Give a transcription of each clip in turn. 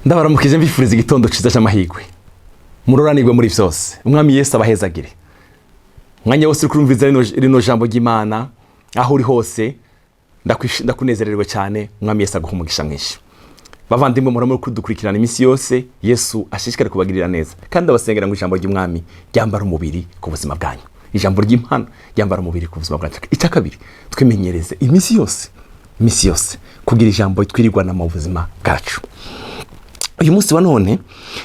ndabaramukije mbifuriza igitondo ciza cy'amahigwe muroranirwe muri byose. Umwami Yesu abahezagire mwanya wose kurumviza rino jambo ry'Imana aho uri hose. Ndakunezererwe cyane. Umwami Yesu aguha umugisha mwinshi. Bavandimwe muramo kudukurikirana iminsi yose. Yesu ashishikare kubagirira neza kandi abasengera ngo ijambo ry'Umwami ryambara umubiri ku buzima bwanyu. Ijambo ry'Imana ryambara umubiri ku buzima bwanyu. Icya kabiri, twimenyereze iminsi yose kugira ijambo twirirwana mu buzima bwacu. Uyu munsi wa none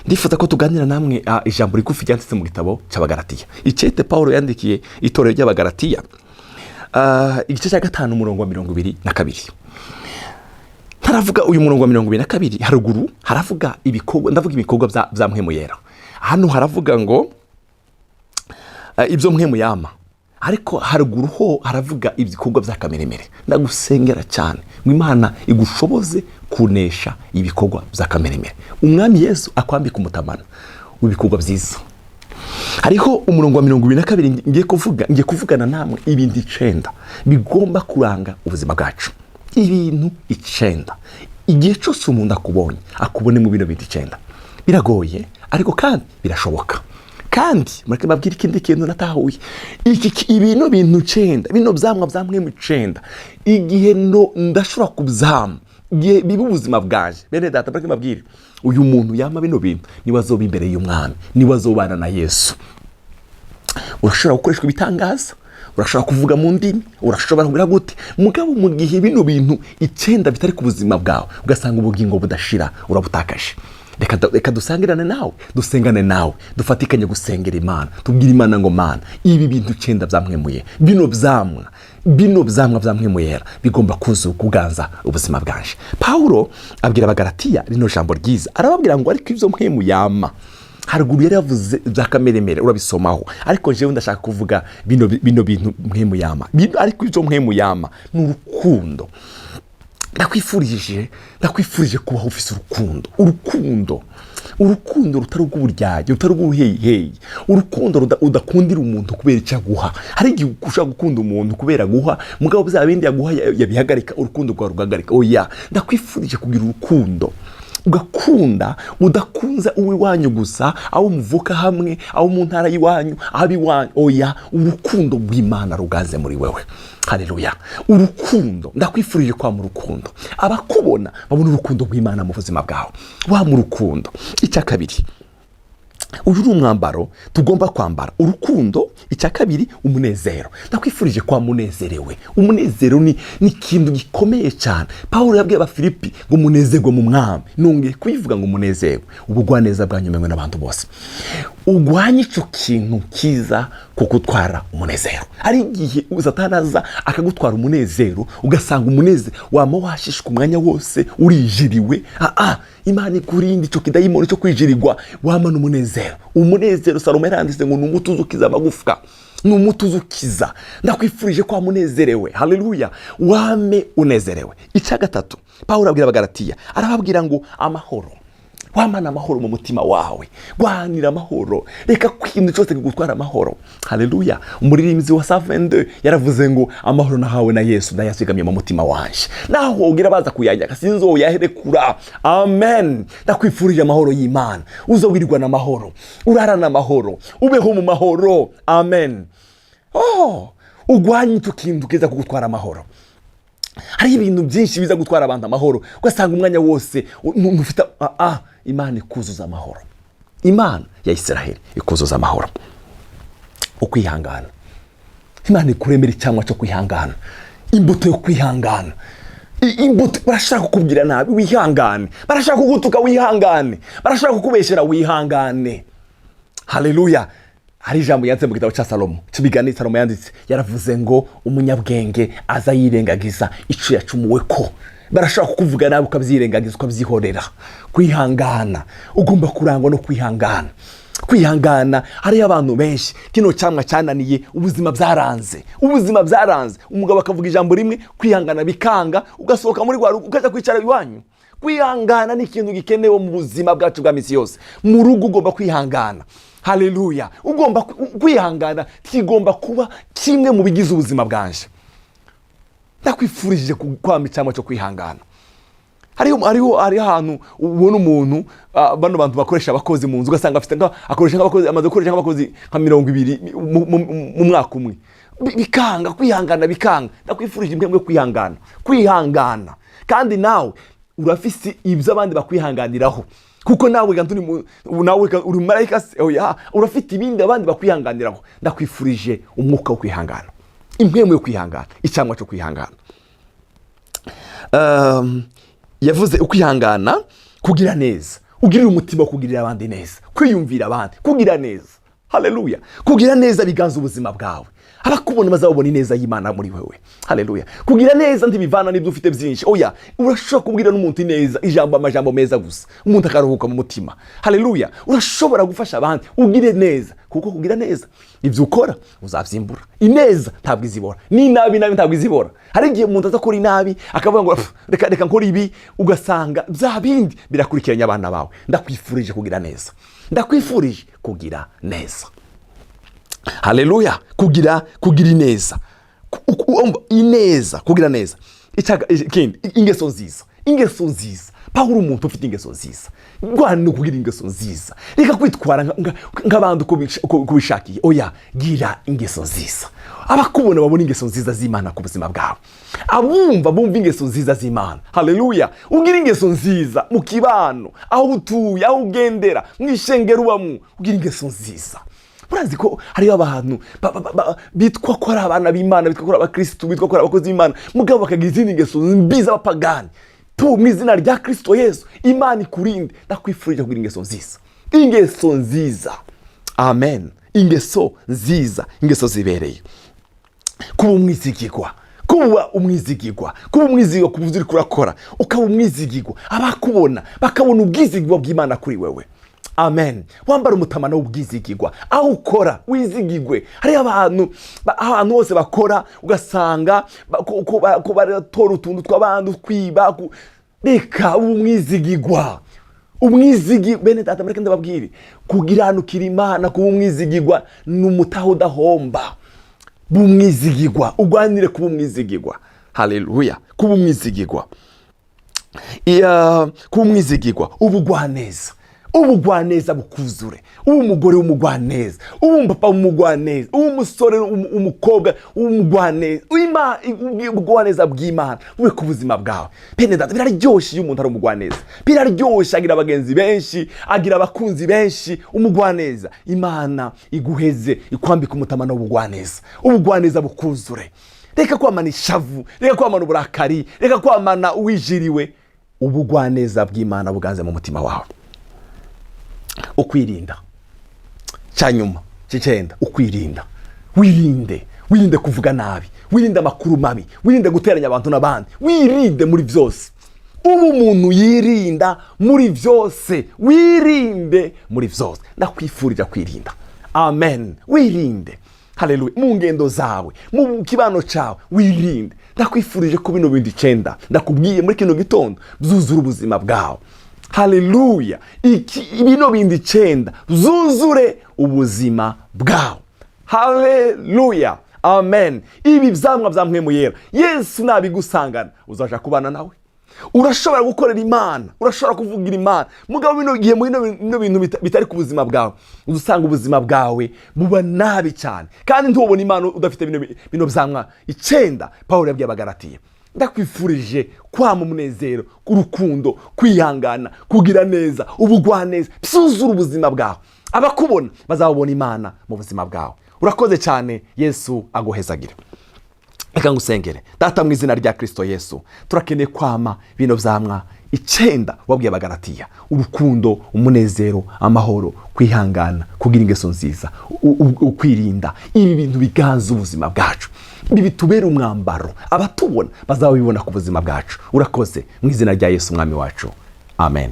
ndifuza ko tuganira namwe ijambo rigufi ryanditse mu gitabo cy'Abagalatiya. Icete Paulo yandikiye itorero ry'Abagalatiya, igice cya 5 umurongo wa 22. Haravuga uyu murongo wa 22 haruguru haravuga ibikorwa, ndavuga ibikorwa bya mpwemu yera. Hano haravuga ngo ibyo mpwemu yama, ariko haruguru ho haravuga ibikorwa bya kameremere. Ndagusengera cyane ngo Imana igushoboze kunesha ibikorwa bya kameremere. Umwami Yesu akwambika umutamana w'ibikorwa byiza. Hariho umurongo wa 22 ngiye kuvugana namwe ibindi 9 bigomba kuranga ubuzima bwacu. Ibintu 9 igihe cyose umuntu akubone mu bino bintu 9 biragoye, ariko kandi birashoboka. Kandi mureke babwire ikindi kintu natahuye. Ibintu 9 bino byamwa byamwe mu 9 igihe ndashobora kubyama igihe biba ubuzima bwaje. Bene data mureke babwire uyu muntu yama bino bintu ni wazoba imbere y'Umwami, ni wazobana na Yesu. Urashobora gukoreshwa ibitangaza, urashobora kuvuga mu ndimi, urashobora kugira gute mugabo mu gihe bino bintu 9 bitari ku buzima bwawe ugasanga ubugingo budashira urabutakaje. Reka dusangirane nawe, dusengane nawe, dufatikanye gusengera Imana, tubwire Imana ngo Mana ibi bintu 9 byamwemuye, bino byamwa byamwemuyera bigomba kuganza ubuzima bwanje. Paulo abwira Abagalatiya rino jambo ryiza, arababwira ngo ariko ibyo mpwemu yama haruguru yari yavuze bya kameremere urabisomaho, ariko jewe ndashaka kuvuga bino bintu mpwemu yama. Ariko ibyo mpwemu yama ni urukundo. Ndakwifurije kubaho ufise urukundo rutari rw'uburyarya, rutari rw'ubuheyiheyi, urukundo udakundira umuntu kubera icyo aguha. Hari igihe ushaka gukunda umuntu kubera guha mugabo bya bindi yaguha yabihagarika, urukundo rwawe rugahagarika. Oya, ndakwifurije kugira urukundo, ugakunda udakunza uwiwanyu gusa, aho muvuka hamwe, aho mu ntara y'iwanyu, abiwanyu. Oya, urukundo rw'Imana rugaze muri wewe. Haleluya. Urukundo, ndakwifurije kwa mu rukundo. Abakubona babona urukundo rw'Imana mu buzima bwawe. Wa mu rukundo. Icya kabiri, uyu ni umwambaro tugomba kwambara, urukundo. Icya kabiri, umunezero. Ndakwifurije kwa munezerewe. Umunezero ni ikintu gikomeye cyane. Paulo yabwiye Abafilipi ngo munezerwe mu Mwami. Nongeye kuyivuga ngo munezerwe. Ubugwaneza bwanyumewe n'abantu bose. Ugwanye icyo kintu kiza kugutwara umunezero. Ari igihe Satanaza akagutwara umunezero, ugasanga umunezero wama washishwa umwanya wose urijiriwe. Imana ikurinde icyo kidayimoni cyo kwijirirwa, wama n'umunezero. Umunezero Salomo yaranditse ngo n'umuti uzukiza amagufwa, n'umuti uzukiza. Ndakwifurije kwa munezerewe. Haleluya. Wame unezerewe. Icya gatatu, Paulo abwira Abagalatiya, arababwira ngo amahoro. Wamana amahoro mu mutima wawe, gwanira amahoro, reka kwintu cyose kugutwara amahoro. Haleluya. Umuririmbyi wa 72 yaravuze ngo amahoro nahawe na Yesu ndayasigamye mu mutima wanje, naho ugira baza kuyajya sinzo yaherekura. Amen. Ndakwifurije amahoro y'Imana, uzowirirwa na amahoro, urarana amahoro, ubeho mu mahoro. Amen. Ugwanye icyo kintu kiza kugutwara amahoro. Hari ibintu byinshi biza gutwara abantu amahoro, ugasanga umwanya wose ufite Imana ikuzuza amahoro. Imana ya Isiraheli ikuzuza amahoro. Ukwihangana. Imana ikuremera icyamwa cyo kwihangana, imbuto yo kwihangana. Imbuto barashaka kukubwira nabi, wihangane. Barashaka kugutuka, wihangane. Barashaka kukubeshera, wihangane. Haleluya. Hari ijambo yanditse mu gitabo cya Salomo, cy'ibigani Salomo yanditse, yaravuze ngo umunyabwenge aza yirengagiza icyo yacumuwe ko. Barashaka kukuvuga nabi ukabyirengagiza, ukabyihorera. Kwihangana, ugomba kurangwa no kwihangana. Kwihangana, hari abantu benshi kino cyamwa cyananiye, ubuzima byaranze. Umugabo akavuga ijambo rimwe, kwihangana bikanga, ugasohoka muri rwa rugo ukaza kwicara iwanyu. Kwihangana ni ikintu gikenewe mu buzima bwacu bwa misi yose. Mu rugo ugomba kwihangana. Haleluya. Ugomba kwihangana, kigomba kuba kimwe mu bigize ubuzima bwanje. Ndakwifurije kwama icyamwa cyo kwihangana. hariho ahantu ubona umuntu bano bantu bakoresha abakozi mu nzu ugasanga afite akoresha nk'abakozi amaze gukoresha nk'abakozi nka 200 mu mwaka umwe, bikanga kwihangana, bikanga. Ndakwifurije impemwe kwihangana kandi nawe urafise ibyo abandi bakwihanganiraho, kuko nawe uri marayika, urafite ibindi abandi bakwihanganiraho. Ndakwifurije umwuka wo kwihangana, impemwe yo kwihangana, icyangwa cyo kwihangana. Yavuze ukwihangana, kugira neza, ugirira umutima kugirira abandi neza, kwiyumvira abandi, kugira neza. Haleluya. Kugira neza biganza ubuzima bwawe, abakubona bazabona ineza y'Imana muri wewe. Haleluya. Kugira neza ntibivana n'ibyo ufite byinshi, oya, urashobora kubwira n'umuntu neza amajambo meza gusa, umuntu akaruhuka mu mutima. Haleluya. Urashobora gufasha abandi, ugire neza, kuko kugira neza ibyo ukora uzabyimbura. Ineza ntabwo izibora, n'inabi ntabwo izibora. Hari igihe umuntu azakora inabi akavuga ngo reka nkora ibi, ugasanga bya bindi birakurikiranya abana bawe. Ndakwifurije kugira neza, ndakwifurije kugira neza. Haleluya. Kugira ineza, kugira neza. Ikindi, ingeso nziza. Pawulo umuntu ufite ingeso nziza, ngwana no kugira ingeso nziza. Reka kwitwara nk'abantu kubishakiye, oya, gira ingeso nziza. Abakubona babona ingeso nziza z'Imana ku buzima bwawe, abumva bumva ingeso nziza z'Imana. Haleluya. Ugira ingeso nziza mu kibano, aho utuye, aho ugendera, mwishengero ubamo, ugira ingeso nziza. Urazi ko hariho abantu bitwa ko ari abana b'Imana, bitwa ko ari abakristo, bitwa ko ari abakozi b'Imana, mugabo bakagira izindi ngeso mbi z'abapagani. Mu izina rya Kristo Yesu, Imana ikurinde. Ndakwifurije kugira ingeso nziza, ingeso nziza. Amen. Ingeso nziza, ingeso zibereye. Kuba umwizigirwa, kuba umwizigirwa ku byo uri kurakora, ukaba umwizigirwa, abakubona bakabona ubwizigirwa bw'Imana kuri wewe. Amen. Wambara umutamana w'ubwizigirwa, aho ukora wizigirwe. Hari ahantu hose bakora ugasanga ko baratora utuntu tw'abandi, kwiba. Reka umwizigirwa, bene data mureke ndababwire, kugiranukira Imana, kuba umwizigirwa n'umutaho udahomba. Bumwizigirwa, ugwanire kuba umwizigirwa. Haleluya. Kuba umwizigirwa, kuba umwizigirwa, ubugwaneza. Ubugwaneza bukuzure, umugore w'umugwaneza, umupapa w'umugwaneza, umusore umukobwa w'umugwaneza. Ubugwaneza bw'Imana bube ku buzima bwawe. Bene data, biraryoshye iyo umuntu ari umugwaneza, biraryoshye, agira abagenzi benshi, agira abakunzi benshi. Umugwaneza, Imana iguheze, ikwambika umutamana w'ubugwaneza, ubugwaneza bukuzure. Reka kwamana ishavu, reka kwamana uburakari, reka kwamana uwijiriwe. Ubugwaneza bw'Imana buganze mu mutima wawe. Ukwirinda, cyanyuma cy'icenda, ukwirinda. Wirinde kuvuga nabi, wirinde amakuru mabi, wirinde guteranya abantu n'abandi, wirinde muri byose. Umuntu yirinda muri byose, wirinde muri byose. Ndakwifurije kwirinda. Amen. Wirinde. Haleluya. Mu ngendo zawe, mu kibano cyawe, wirinde. Ndakwifurije ko bino bindi 9 ndakubwiye muri kino gitondo byuzura ubuzima bwawe. Haleluya. Bino bindi 9 zuzure ubuzima bwawe. Haleluya. Amen. Ibi byamwa bya mpwemu yera Yesu nabigusangana, uzaje kubana nawe. Urashobora gukorera Imana, urashobora kuvugira Imana, mugabo bino gihe mu bino bintu bitari ku buzima bwawe, uzusanga ubuzima bwawe buba nabi cyane, kandi ntubona Imana udafite bino byamwa 9 Paulo yabwiye Abagalatiya. Ndakwifurije kwama umunezero, urukundo, kwihangana, kugira neza, ubugwaneza, byuzura ubuzima bwawe. Abakubona bazabona Imana mu buzima bwawe. Urakoze cyane. Yesu aguhezagire. Reka ngusengere. Data, mu izina rya Kristo Yesu, turakeneye kwama bino byamwa 9 wabwiye Abagalatiya: urukundo, umunezero, amahoro, kwihangana, kugira ingeso nziza, ukwirinda. Ibi bintu biganza ubuzima bwacu, ibi bitubera umwambaro, abatubona bazabibona ku buzima bwacu. Urakoze mu izina rya Yesu mwami wacu. Amen.